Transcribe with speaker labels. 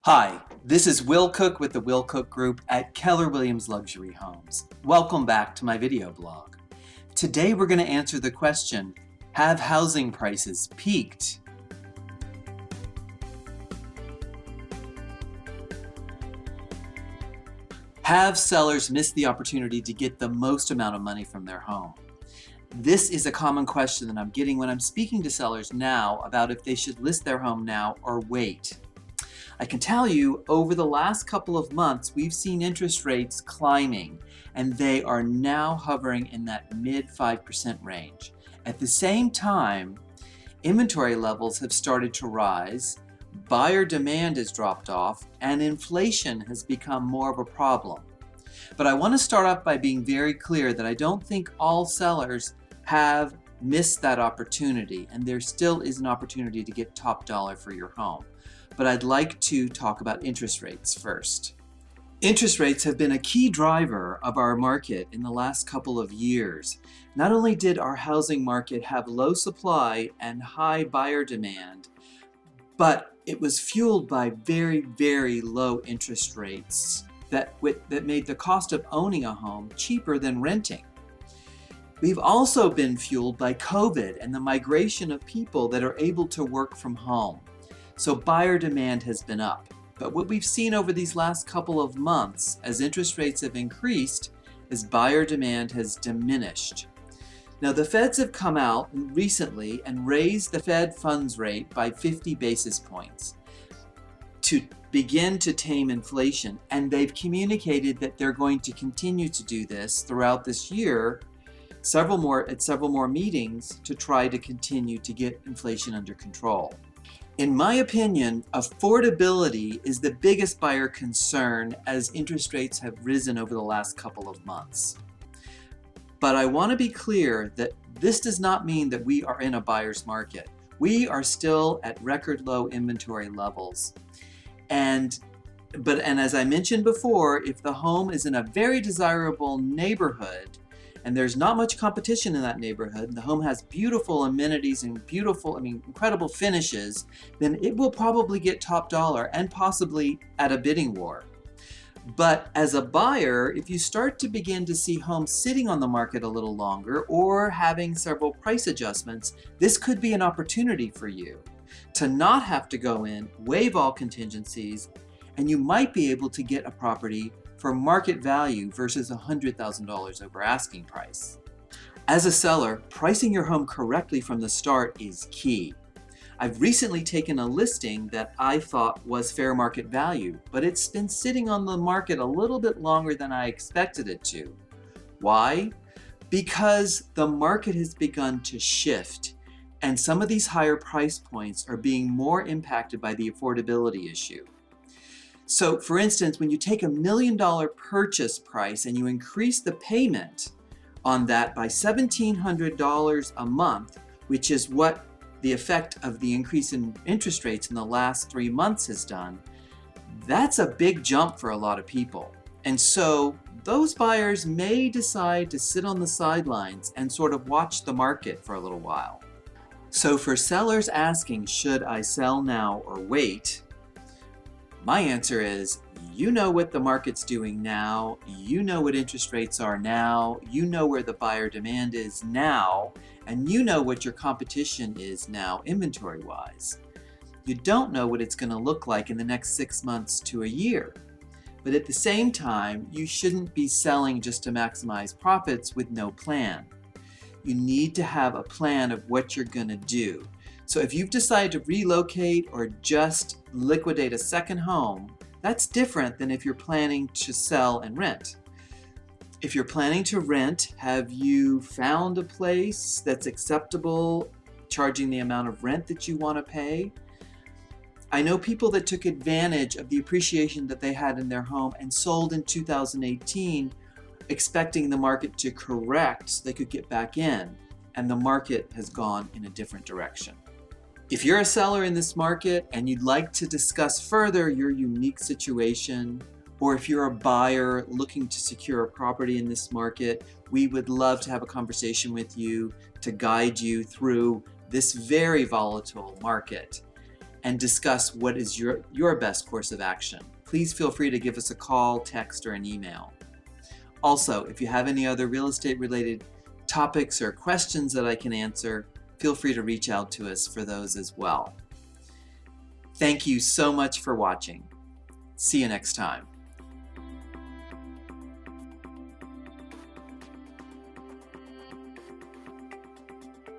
Speaker 1: Hi, this is Will Cook with the Will Cook Group at Keller Williams Luxury Homes. Welcome back to my video blog. Today we're going to answer the question, have housing prices peaked? Have sellers missed the opportunity to get the most amount of money from their home? This is a common question that I'm getting when I'm speaking to sellers now about if they should list their home now or wait. I can tell you, over the last couple of months, we've seen interest rates climbing, and they are now hovering in that mid 5% range. At the same time, inventory levels have started to rise, buyer demand has dropped off, and inflation has become more of a problem. But I want to start off by being very clear that I don't think all sellers have missed that opportunity, and there still is an opportunity to get top dollar for your home. But I'd like to talk about interest rates first. Interest rates have been a key driver of our market in the last couple of years. Not only did our housing market have low supply and high buyer demand, but it was fueled by very, very low interest rates that made the cost of owning a home cheaper than renting. We've also been fueled by COVID and the migration of people that are able to work from home. So buyer demand has been up. But what we've seen over these last couple of months, as interest rates have increased, is buyer demand has diminished. Now the Feds have come out recently and raised the Fed funds rate by 50 basis points to begin to tame inflation. And they've communicated that they're going to continue to do this throughout this year, several more meetings to try to continue to get inflation under control. In my opinion, affordability is the biggest buyer concern as interest rates have risen over the last couple of months. But I want to be clear that this does not mean that we are in a buyer's market. We are still at record low inventory levels. And as I mentioned before, if the home is in a very desirable neighborhood, and there's not much competition in that neighborhood, and the home has beautiful amenities and incredible finishes, then it will probably get top dollar and possibly at a bidding war. But as a buyer, if you start to begin to see homes sitting on the market a little longer or having several price adjustments, this could be an opportunity for you to not have to go in, waive all contingencies, and you might be able to get a property for market value versus $100,000 over asking price. As a seller, pricing your home correctly from the start is key. I've recently taken a listing that I thought was fair market value, but it's been sitting on the market a little bit longer than I expected it to. Why? Because the market has begun to shift, and some of these higher price points are being more impacted by the affordability issue. So for instance, when you take $1 million purchase price and you increase the payment on that by $1,700 a month, which is what the effect of the increase in interest rates in the last 3 months has done, that's a big jump for a lot of people. And so those buyers may decide to sit on the sidelines and sort of watch the market for a little while. So for sellers asking, should I sell now or wait? My answer is, you know what the market's doing now, you know what interest rates are now, you know where the buyer demand is now, and you know what your competition is now inventory-wise. You don't know what it's going to look like in the next 6 months to a year. But at the same time, you shouldn't be selling just to maximize profits with no plan. You need to have a plan of what you're going to do. So if you've decided to relocate or just liquidate a second home, that's different than if you're planning to sell and rent. If you're planning to rent, have you found a place that's acceptable, charging the amount of rent that you want to pay? I know people that took advantage of the appreciation that they had in their home and sold in 2018, expecting the market to correct so they could get back in, and the market has gone in a different direction. If you're a seller in this market and you'd like to discuss further your unique situation, or if you're a buyer looking to secure a property in this market, we would love to have a conversation with you to guide you through this very volatile market. and discuss what is your best course of action. Please feel free to give us a call, text, or an email. Also, if you have any other real estate related topics or questions that I can answer, feel free to reach out to us for those as well. Thank you so much for watching. See you next time.